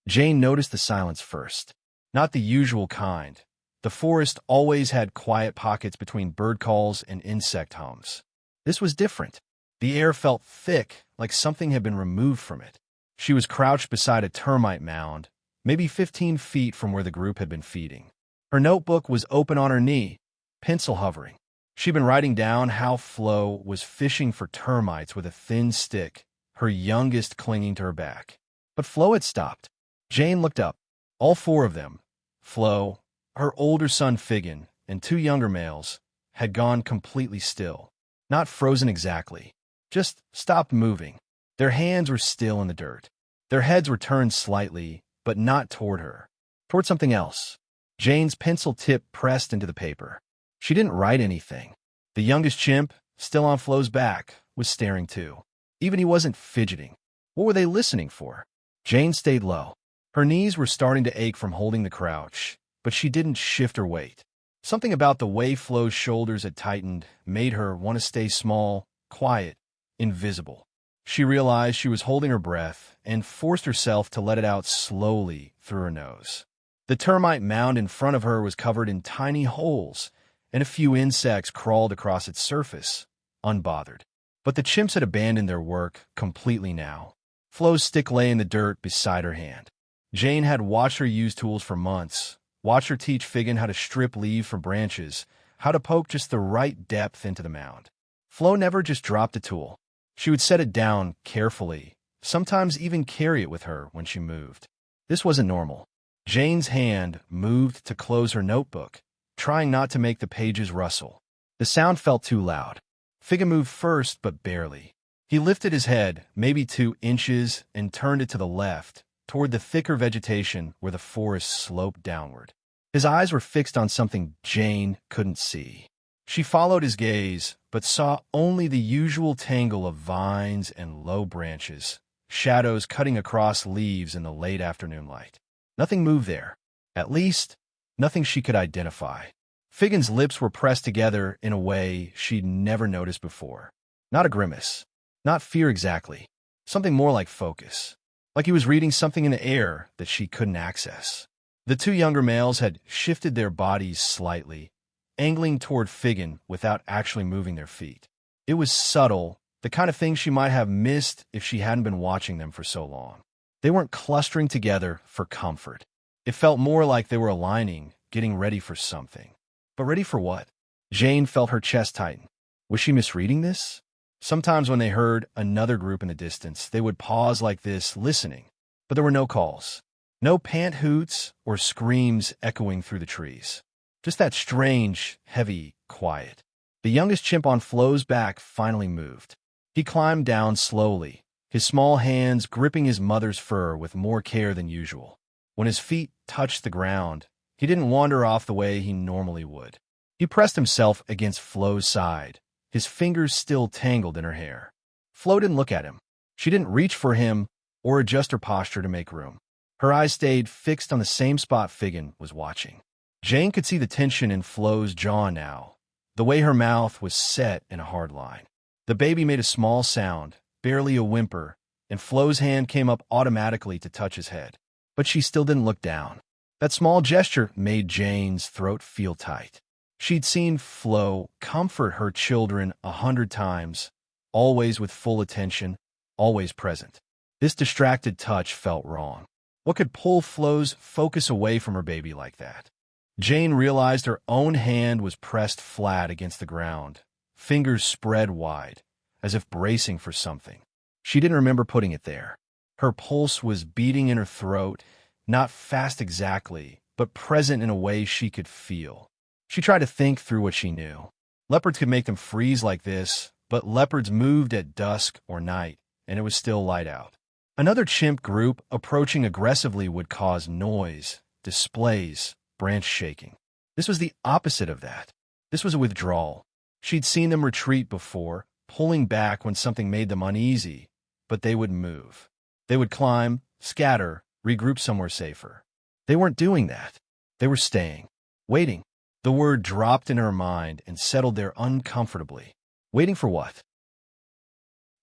Jane noticed the silence first. Not the usual kind. The forest always had quiet pockets between bird calls and insect hums. This was different. The air felt thick, like something had been removed from it. She was crouched beside a termite mound, maybe 15 feet from where the group had been feeding. Her notebook was open on her knee, pencil hovering. She'd been writing down how Flo was fishing for termites with a thin stick, her youngest clinging to her back. But Flo had stopped. Jane looked up. All four of them, Flo, her older son Figgin, and two younger males, had gone completely still. Not frozen exactly, just stopped moving. Their hands were still in the dirt. Their heads were turned slightly, but not toward her. Toward something else. Jane's pencil tip pressed into the paper. She didn't write anything. The youngest chimp, still on Flo's back, was staring too. Even he wasn't fidgeting. What were they listening for? Jane stayed low. Her knees were starting to ache from holding the crouch, but she didn't shift her weight. Something about the way Flo's shoulders had tightened made her want to stay small, quiet, invisible. She realized she was holding her breath and forced herself to let it out slowly through her nose. The termite mound in front of her was covered in tiny holes, and a few insects crawled across its surface, unbothered. But the chimps had abandoned their work completely now. Flo's stick lay in the dirt beside her hand. Jane had watched her use tools for months, watched her teach Figgin how to strip leaves from branches, how to poke just the right depth into the mound. Flo never just dropped a tool. She would set it down carefully, sometimes even carry it with her when she moved. This wasn't normal. Jane's hand moved to close her notebook, trying not to make the pages rustle. The sound felt too loud. Figgin moved first, but barely. He lifted his head, maybe 2 inches, and turned it to the left, toward the thicker vegetation where the forest sloped downward. His eyes were fixed on something Jane couldn't see. She followed his gaze, but saw only the usual tangle of vines and low branches, shadows cutting across leaves in the late afternoon light. Nothing moved there. At least, nothing she could identify. Figgin's lips were pressed together in a way she'd never noticed before. Not a grimace. Not fear exactly. Something more like focus. Like he was reading something in the air that she couldn't access. The two younger males had shifted their bodies slightly, angling toward Figgin without actually moving their feet. It was subtle, the kind of thing she might have missed if she hadn't been watching them for so long. They weren't clustering together for comfort. It felt more like they were aligning, getting ready for something. But ready for what? Jane felt her chest tighten. Was she misreading this? Sometimes when they heard another group in the distance, they would pause like this, listening. But there were no calls. No pant hoots or screams echoing through the trees. Just that strange, heavy quiet. The youngest chimp on Flo's back finally moved. He climbed down slowly, his small hands gripping his mother's fur with more care than usual. When his feet touched the ground, he didn't wander off the way he normally would. He pressed himself against Flo's side, his fingers still tangled in her hair. Flo didn't look at him. She didn't reach for him or adjust her posture to make room. Her eyes stayed fixed on the same spot Figgin was watching. Jane could see the tension in Flo's jaw now, the way her mouth was set in a hard line. The baby made a small sound, barely a whimper, and Flo's hand came up automatically to touch his head. But she still didn't look down. That small gesture made Jane's throat feel tight. She'd seen Flo comfort her children 100 times, always with full attention, always present. This distracted touch felt wrong. What could pull Flo's focus away from her baby like that? Jane realized her own hand was pressed flat against the ground, fingers spread wide, as if bracing for something. She didn't remember putting it there. Her pulse was beating in her throat, not fast exactly, but present in a way she could feel. She tried to think through what she knew. Leopards could make them freeze like this, but leopards moved at dusk or night, and it was still light out. Another chimp group approaching aggressively would cause noise, displays, branch shaking. This was the opposite of that. This was a withdrawal. She'd seen them retreat before, pulling back when something made them uneasy, but they would move. They would climb, scatter, regroup somewhere safer. They weren't doing that. They were staying, waiting. The word dropped in her mind and settled there uncomfortably. Waiting for what?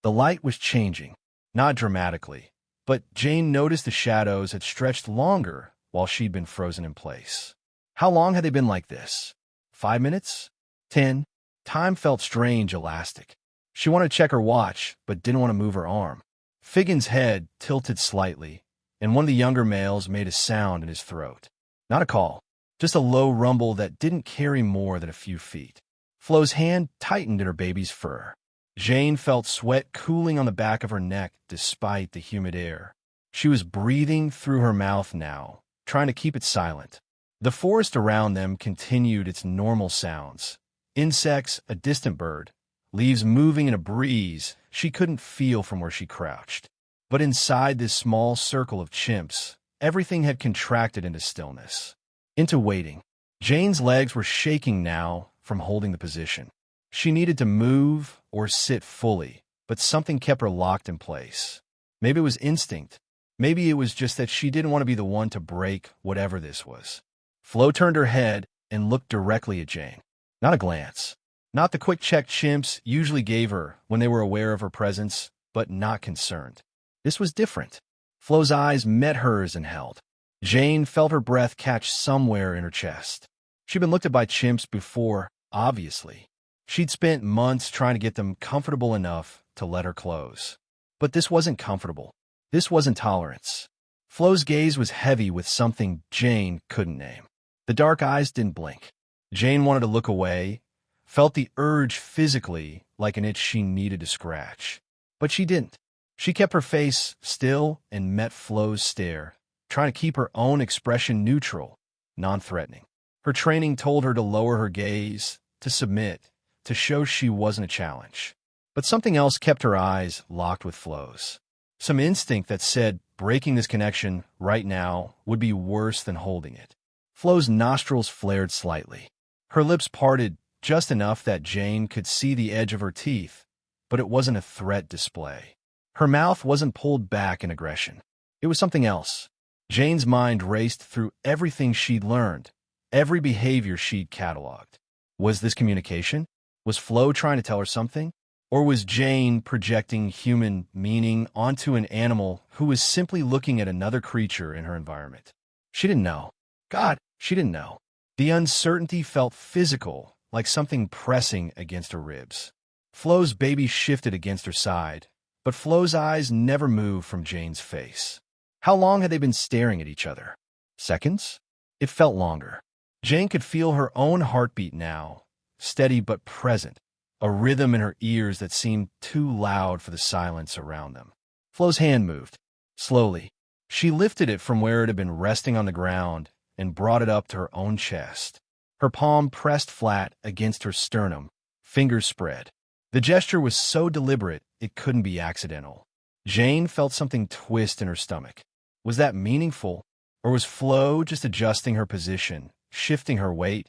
The light was changing, not dramatically, But Jane noticed the shadows had stretched longer while she'd been frozen in place. How long had they been like this? 5 minutes? 10? Time felt strange, elastic. She wanted to check her watch, but didn't want to move her arm. Figgin's head tilted slightly, and one of the younger males made a sound in his throat. Not a call, just a low rumble that didn't carry more than a few feet. Flo's hand tightened in her baby's fur. Jane felt sweat cooling on the back of her neck despite the humid air. She was breathing through her mouth now, trying to keep it silent. The forest around them continued its normal sounds. Insects, a distant bird, leaves moving in a breeze she couldn't feel from where she crouched. But inside this small circle of chimps, everything had contracted into stillness, into waiting. Jane's legs were shaking now from holding the position. She needed to move or sit fully, but something kept her locked in place. Maybe it was instinct. Maybe it was just that she didn't want to be the one to break whatever this was. Flo turned her head and looked directly at Jane. Not a glance. Not the quick check chimps usually gave her when they were aware of her presence, but not concerned. This was different. Flo's eyes met hers and held. Jane felt her breath catch somewhere in her chest. She'd been looked at by chimps before, obviously. She'd spent months trying to get them comfortable enough to let her close. But this wasn't comfortable. This wasn't tolerance. Flo's gaze was heavy with something Jane couldn't name. The dark eyes didn't blink. Jane wanted to look away, felt the urge physically like an itch she needed to scratch. But she didn't. She kept her face still and met Flo's stare, trying to keep her own expression neutral, non-threatening. Her training told her to lower her gaze, to submit, to show she wasn't a challenge. But something else kept her eyes locked with Flo's. Some instinct that said breaking this connection right now would be worse than holding it. Flo's nostrils flared slightly. Her lips parted just enough that Jane could see the edge of her teeth, but it wasn't a threat display. Her mouth wasn't pulled back in aggression. It was something else. Jane's mind raced through everything she'd learned, every behavior she'd cataloged. Was this communication? Was Flo trying to tell her something? Or was Jane projecting human meaning onto an animal who was simply looking at another creature in her environment? She didn't know. God, she didn't know. The uncertainty felt physical, like something pressing against her ribs. Flo's baby shifted against her side, but Flo's eyes never moved from Jane's face. How long had they been staring at each other? Seconds? It felt longer. Jane could feel her own heartbeat now, steady but present, a rhythm in her ears that seemed too loud for the silence around them. Flo's hand moved. Slowly. She lifted it from where it had been resting on the ground and brought it up to her own chest. Her palm pressed flat against her sternum, fingers spread. The gesture was so deliberate it couldn't be accidental. Jane felt something twist in her stomach. Was that meaningful, or was Flo just adjusting her position, shifting her weight,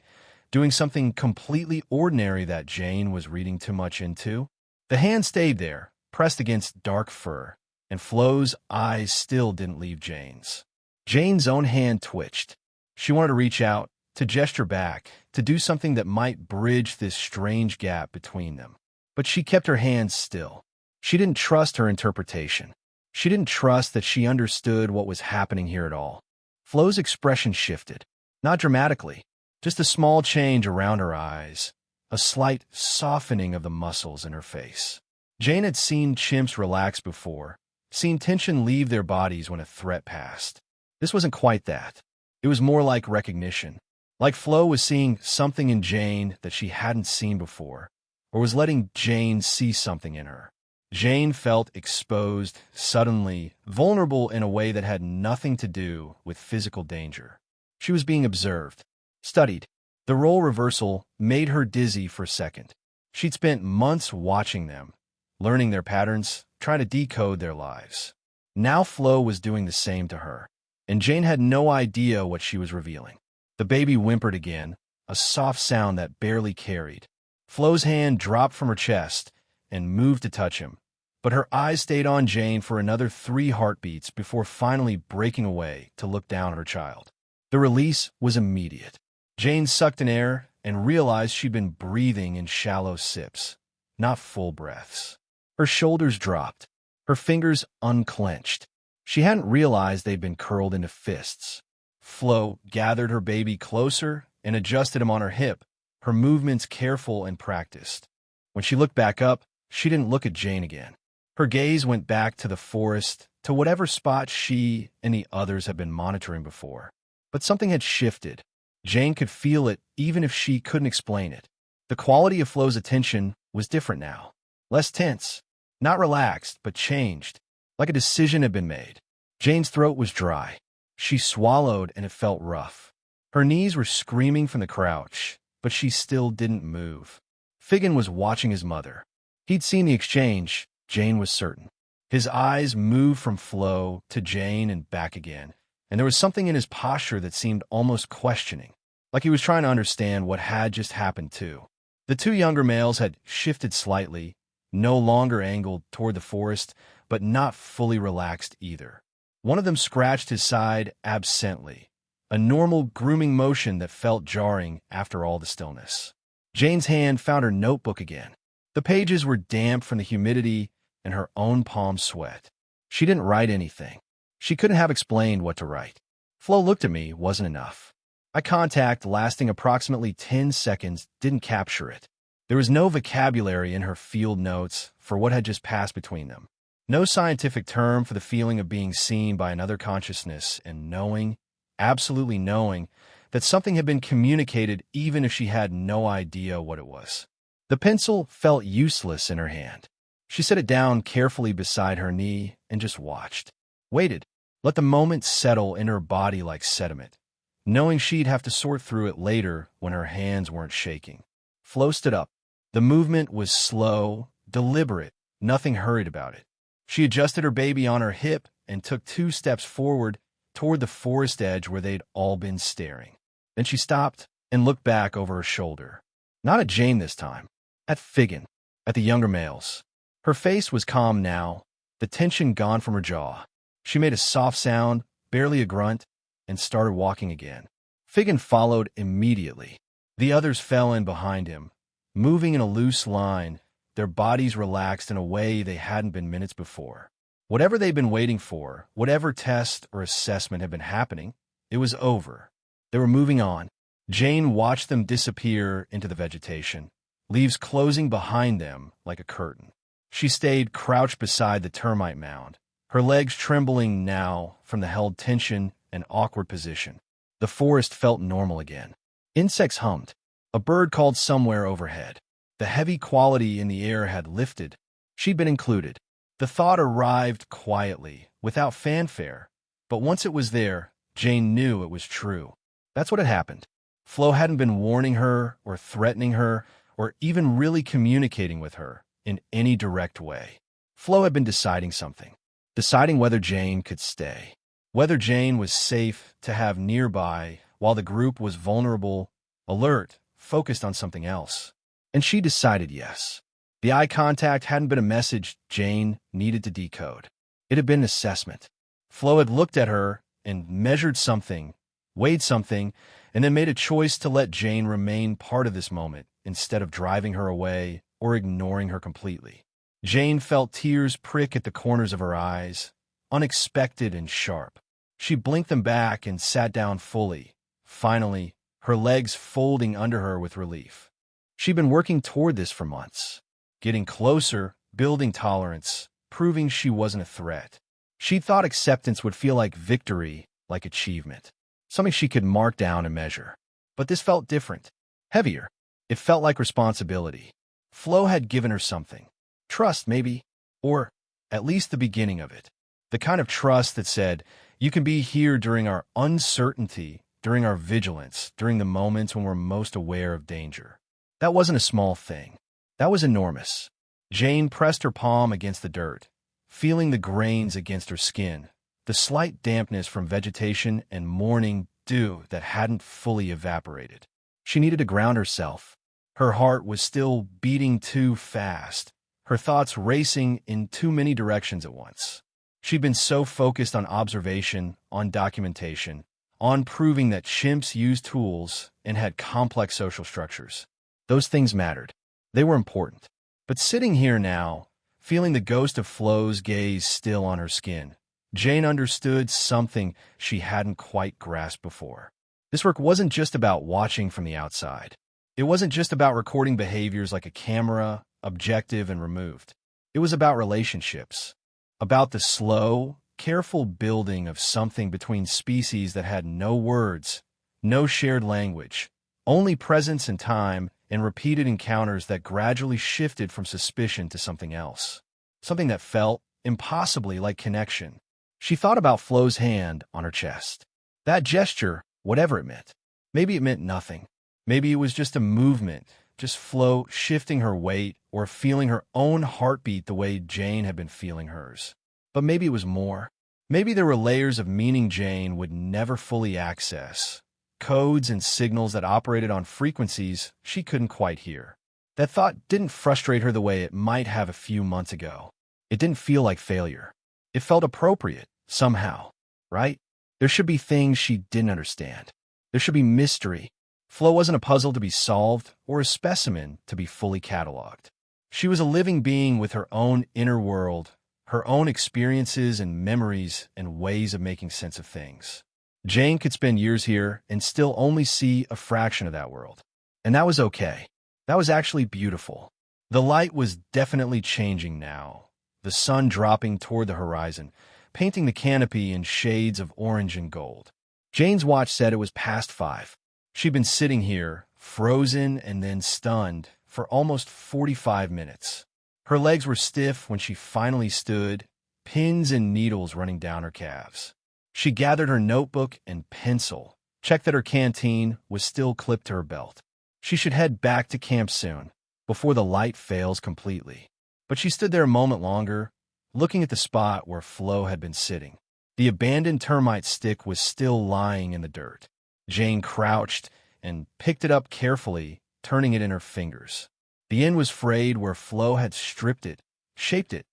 doing something completely ordinary that Jane was reading too much into? The hand stayed there, pressed against dark fur, and Flo's eyes still didn't leave Jane's. Jane's own hand twitched. She wanted to reach out, to gesture back, to do something that might bridge this strange gap between them. But she kept her hands still. She didn't trust her interpretation. She didn't trust that she understood what was happening here at all. Flo's expression shifted. Not dramatically, just a small change around her eyes, a slight softening of the muscles in her face. Jane had seen chimps relax before, seen tension leave their bodies when a threat passed. This wasn't quite that. It was more like recognition. Like Flo was seeing something in Jane that she hadn't seen before, or was letting Jane see something in her. Jane felt exposed, suddenly, vulnerable in a way that had nothing to do with physical danger. She was being observed, studied. The role reversal made her dizzy for a second. She'd spent months watching them, learning their patterns, trying to decode their lives. Now Flo was doing the same to her, and Jane had no idea what she was revealing. The baby whimpered again, a soft sound that barely carried. Flo's hand dropped from her chest and moved to touch him, but her eyes stayed on Jane for another 3 heartbeats before finally breaking away to look down at her child. The release was immediate. Jane sucked in air and realized she'd been breathing in shallow sips, not full breaths. Her shoulders dropped, her fingers unclenched. She hadn't realized they'd been curled into fists. Flo gathered her baby closer and adjusted him on her hip, her movements careful and practiced. When she looked back up, she didn't look at Jane again. Her gaze went back to the forest, to whatever spot she and the others had been monitoring before. But something had shifted. Jane could feel it even if she couldn't explain it. The quality of Flo's attention was different now. Less tense, not relaxed, but changed, like a decision had been made. Jane's throat was dry. She swallowed and it felt rough. Her knees were screaming from the crouch, but she still didn't move. Figgin was watching his mother. He'd seen the exchange, Jane was certain. His eyes moved from Flo to Jane and back again, and there was something in his posture that seemed almost questioning, like he was trying to understand what had just happened too. The two younger males had shifted slightly, no longer angled toward the forest, but not fully relaxed either. One of them scratched his side absently, a normal grooming motion that felt jarring after all the stillness. Jane's hand found her notebook again. The pages were damp from the humidity and her own palm sweat. She didn't write anything. She couldn't have explained what to write. Flo looked at me wasn't enough. Eye contact lasting approximately 10 seconds didn't capture it. There was no vocabulary in her field notes for what had just passed between them. No scientific term for the feeling of being seen by another consciousness and knowing, absolutely knowing, that something had been communicated even if she had no idea what it was. The pencil felt useless in her hand. She set it down carefully beside her knee and just watched. Waited. Let the moment settle in her body like sediment, knowing she'd have to sort through it later when her hands weren't shaking. Flo stood up. The movement was slow, deliberate, nothing hurried about it. She adjusted her baby on her hip and took 2 steps forward toward the forest edge where they'd all been staring. Then she stopped and looked back over her shoulder. Not at Jane this time. At Figgin. At the younger males. Her face was calm now, the tension gone from her jaw. She made a soft sound, barely a grunt, and started walking again. Figgin followed immediately. The others fell in behind him, moving in a loose line, their bodies relaxed in a way they hadn't been minutes before. Whatever they'd been waiting for, whatever test or assessment had been happening, it was over. They were moving on. Jane watched them disappear into the vegetation, leaves closing behind them like a curtain. She stayed crouched beside the termite mound, her legs trembling now from the held tension and awkward position. The forest felt normal again. Insects hummed. A bird called somewhere overhead. The heavy quality in the air had lifted. She'd been included. The thought arrived quietly, without fanfare, but once it was there, Jane knew it was true. That's what had happened. Flo hadn't been warning her or threatening her or even really communicating with her in any direct way. Flo had been deciding something. Deciding whether Jane could stay. Whether Jane was safe to have nearby while the group was vulnerable, alert, focused on something else. And she decided yes. The eye contact hadn't been a message Jane needed to decode. It had been an assessment. Flo had looked at her and measured something, weighed something, and then made a choice to let Jane remain part of this moment instead of driving her away or ignoring her completely. Jane felt tears prick at the corners of her eyes, unexpected and sharp. She blinked them back and sat down fully, finally, her legs folding under her with relief. She'd been working toward this for months, getting closer, building tolerance, proving she wasn't a threat. She thought acceptance would feel like victory, like achievement, something she could mark down and measure. But this felt different, heavier. It felt like responsibility. Flo had given her something. Trust, maybe, or at least the beginning of it. The kind of trust that said, you can be here during our uncertainty, during our vigilance, during the moments when we're most aware of danger. That wasn't a small thing. That was enormous. Jane pressed her palm against the dirt, feeling the grains against her skin, the slight dampness from vegetation and morning dew that hadn't fully evaporated. She needed to ground herself. Her heart was still beating too fast, her thoughts racing in too many directions at once. She'd been so focused on observation, on documentation, on proving that chimps used tools and had complex social structures. Those things mattered. They were important. But sitting here now, feeling the ghost of Flo's gaze still on her skin, Jane understood something she hadn't quite grasped before. This work wasn't just about watching from the outside. It wasn't just about recording behaviors like a camera, objective and removed. It was about relationships, about the slow, careful building of something between species that had no words, no shared language, only presence and time, and repeated encounters that gradually shifted from suspicion to something else. Something that felt impossibly like connection. She thought about Flo's hand on her chest. That gesture, whatever it meant. Maybe it meant nothing. Maybe it was just a movement, just Flo shifting her weight or feeling her own heartbeat the way Jane had been feeling hers. But maybe it was more. Maybe there were layers of meaning Jane would never fully access, codes and signals that operated on frequencies she couldn't quite hear. That thought didn't frustrate her the way it might have a few months ago. It didn't feel like failure. It felt appropriate, somehow, right? There should be things she didn't understand. There should be mystery. Flo wasn't a puzzle to be solved or a specimen to be fully cataloged. She was a living being with her own inner world, her own experiences and memories and ways of making sense of things. Jane could spend years here and still only see a fraction of that world. And that was okay. That was actually beautiful. The light was definitely changing now, the sun dropping toward the horizon, painting the canopy in shades of orange and gold. Jane's watch said it was past 5. She'd been sitting here, frozen and then stunned, for almost 45 minutes. Her legs were stiff when she finally stood, pins and needles running down her calves. She gathered her notebook and pencil, checked that her canteen was still clipped to her belt. She should head back to camp soon, before the light fails completely. But she stood there a moment longer, looking at the spot where Flo had been sitting. The abandoned termite stick was still lying in the dirt. Jane crouched and picked it up carefully, turning it in her fingers. The end was frayed where Flo had stripped it, shaped it,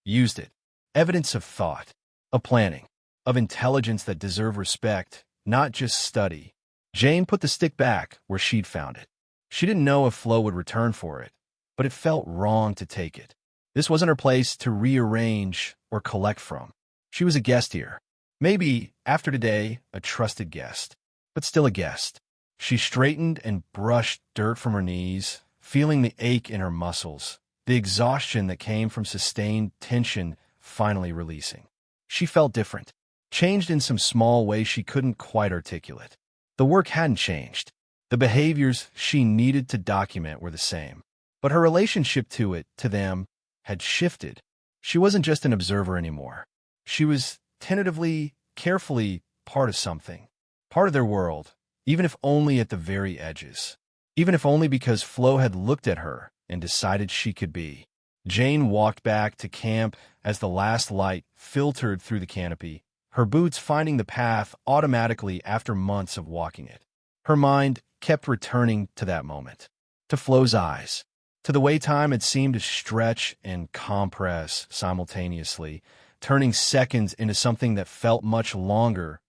used it. Evidence of thought, of planning, of intelligence that deserved respect, not just study. Jane put the stick back where she'd found it. She didn't know if Flo would return for it, but it felt wrong to take it. This wasn't her place to rearrange or collect from. She was a guest here. Maybe, after today, a trusted guest, but still a guest. She straightened and brushed dirt from her knees, feeling the ache in her muscles, the exhaustion that came from sustained tension finally releasing. She felt different, changed in some small way she couldn't quite articulate. The work hadn't changed. The behaviors she needed to document were the same. But her relationship to them, had shifted. She wasn't just an observer anymore. She was tentatively, carefully part of something, part of their world, even if only at the very edges. Even if only because Flo had looked at her and decided she could be. Jane walked back to camp as the last light filtered through the canopy, her boots finding the path automatically after months of walking it. Her mind kept returning to that moment, to Flo's eyes, to the way time had seemed to stretch and compress simultaneously, turning seconds into something that felt much longer,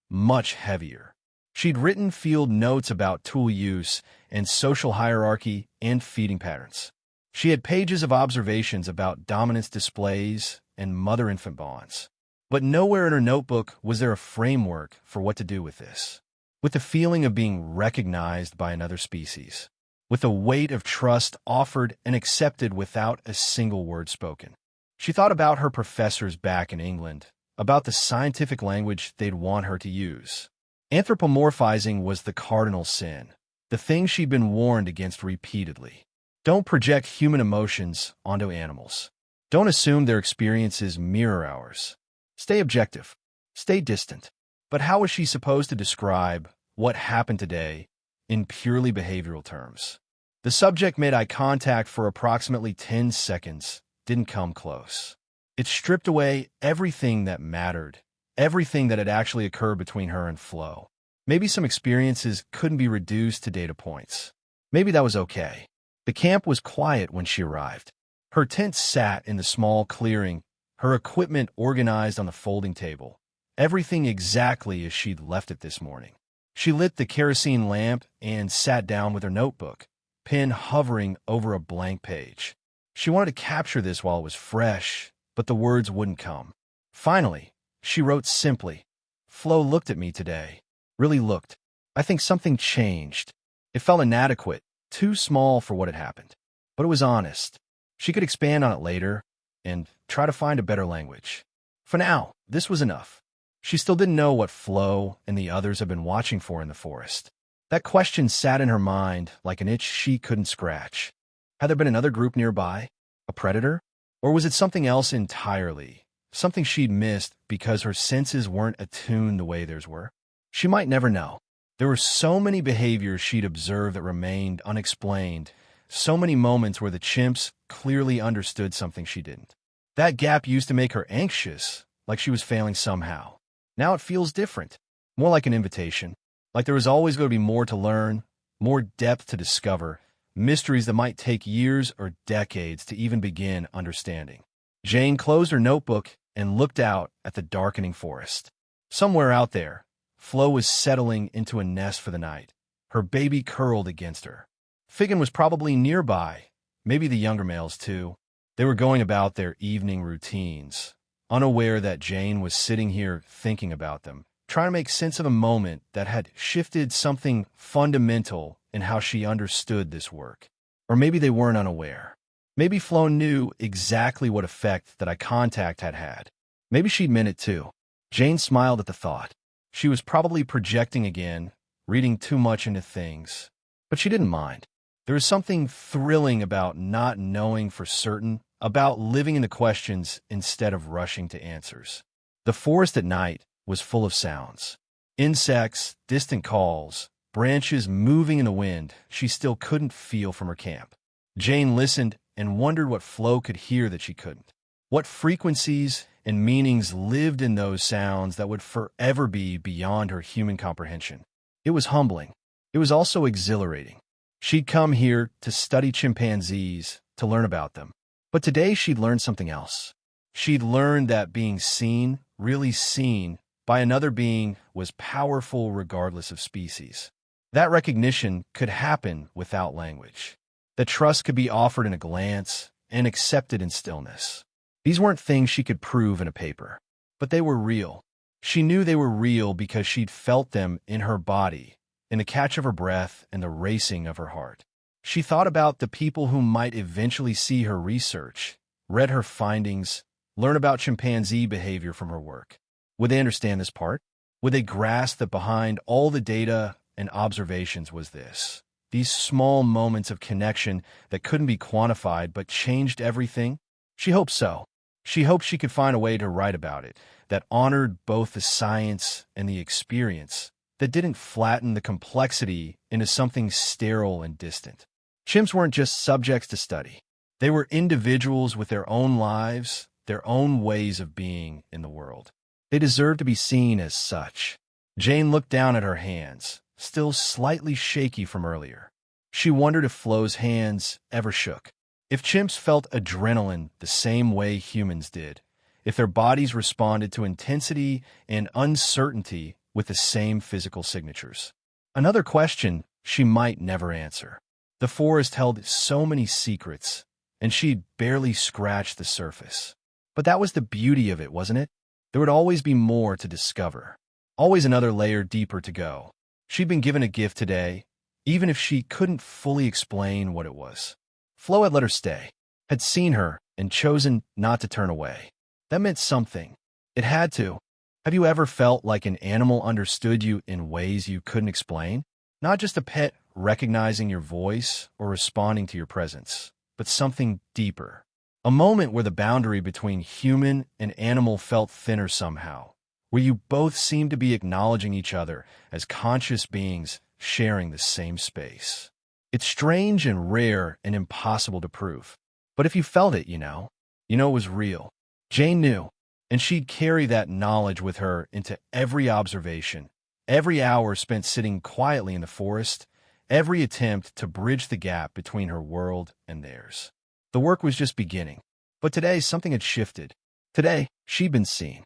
much heavier. She'd written field notes about tool use and social hierarchy and feeding patterns. She had pages of observations about dominance displays and mother-infant bonds. But nowhere in her notebook was there a framework for what to do with this. With the feeling of being recognized by another species. With the weight of trust offered and accepted without a single word spoken. She thought about her professors back in England, about the scientific language they'd want her to use. Anthropomorphizing was the cardinal sin, the thing she'd been warned against repeatedly. Don't project human emotions onto animals. Don't assume their experiences mirror ours. Stay objective. Stay distant. But how was she supposed to describe what happened today in purely behavioral terms? The subject made eye contact for approximately 10 seconds, didn't come close. It stripped away everything that mattered, everything that had actually occurred between her and Flo. Maybe some experiences couldn't be reduced to data points. Maybe that was okay. The camp was quiet when she arrived. Her tent sat in the small clearing, her equipment organized on the folding table. Everything exactly as she'd left it this morning. She lit the kerosene lamp and sat down with her notebook, pen hovering over a blank page. She wanted to capture this while it was fresh, but the words wouldn't come. Finally, She wrote simply, "Flo looked at me today. Really looked. I think something changed. It felt inadequate, too small for what had happened. But it was honest. She could expand on it later and try to find a better language. For now, this was enough. She still didn't know what Flo and the others had been watching for in the forest. That question sat in her mind like an itch she couldn't scratch. Had there been another group nearby? A predator? Or was it something else entirely? Something she'd missed because her senses weren't attuned the way theirs were? She might never know. There were so many behaviors she'd observed that remained unexplained, so many moments where the chimps clearly understood something she didn't. That gap used to make her anxious, like she was failing somehow. Now it feels different, more like an invitation, like there was always going to be more to learn, more depth to discover, mysteries that might take years or decades to even begin understanding. Jane closed her notebook and looked out at the darkening forest. Somewhere out there, Flo was settling into a nest for the night, her baby curled against her. Figgin was probably nearby, maybe the younger males too. They were going about their evening routines, unaware that Jane was sitting here thinking about them, trying to make sense of a moment that had shifted something fundamental in how she understood this work. Or maybe they weren't unaware. Maybe Flo knew exactly what effect that eye contact had had. Maybe she'd meant it too. Jane smiled at the thought. She was probably projecting again, reading too much into things. But she didn't mind. There was something thrilling about not knowing for certain, about living in the questions instead of rushing to answers. The forest at night was full of sounds. Insects, distant calls, branches moving in the wind she still couldn't feel from her camp. Jane listened and wondered what Flo could hear that she couldn't. What frequencies and meanings lived in those sounds that would forever be beyond her human comprehension. It was humbling. It was also exhilarating. She'd come here to study chimpanzees, to learn about them. But today she'd learned something else. She'd learned that being seen, really seen, by another being was powerful regardless of species. That recognition could happen without language. That trust could be offered in a glance and accepted in stillness. These weren't things she could prove in a paper, but they were real. She knew they were real because she'd felt them in her body, in the catch of her breath and the racing of her heart. She thought about the people who might eventually see her research, read her findings, learn about chimpanzee behavior from her work. Would they understand this part? Would they grasp that behind all the data and observations was this? These small moments of connection that couldn't be quantified but changed everything? She hoped so. She hoped she could find a way to write about it that honored both the science and the experience, that didn't flatten the complexity into something sterile and distant. Chimps weren't just subjects to study. They were individuals with their own lives, their own ways of being in the world. They deserved to be seen as such. Jane looked down at her hands, still slightly shaky from earlier. She wondered if Flo's hands ever shook. If chimps felt adrenaline the same way humans did, if their bodies responded to intensity and uncertainty with the same physical signatures. Another question she might never answer. The forest held so many secrets, and she'd barely scratched the surface. But that was the beauty of it, wasn't it? There would always be more to discover. Always another layer deeper to go. She'd been given a gift today, even if she couldn't fully explain what it was. Flo had let her stay, had seen her, and chosen not to turn away. That meant something. It had to. Have you ever felt like an animal understood you in ways you couldn't explain? Not just a pet recognizing your voice or responding to your presence, but something deeper. A moment where the boundary between human and animal felt thinner somehow, where you both seemed to be acknowledging each other as conscious beings sharing the same space. It's strange and rare and impossible to prove. But if you felt it, you know it was real. Jane knew, and she'd carry that knowledge with her into every observation, every hour spent sitting quietly in the forest, every attempt to bridge the gap between her world and theirs. The work was just beginning. But today, something had shifted. Today, she'd been seen.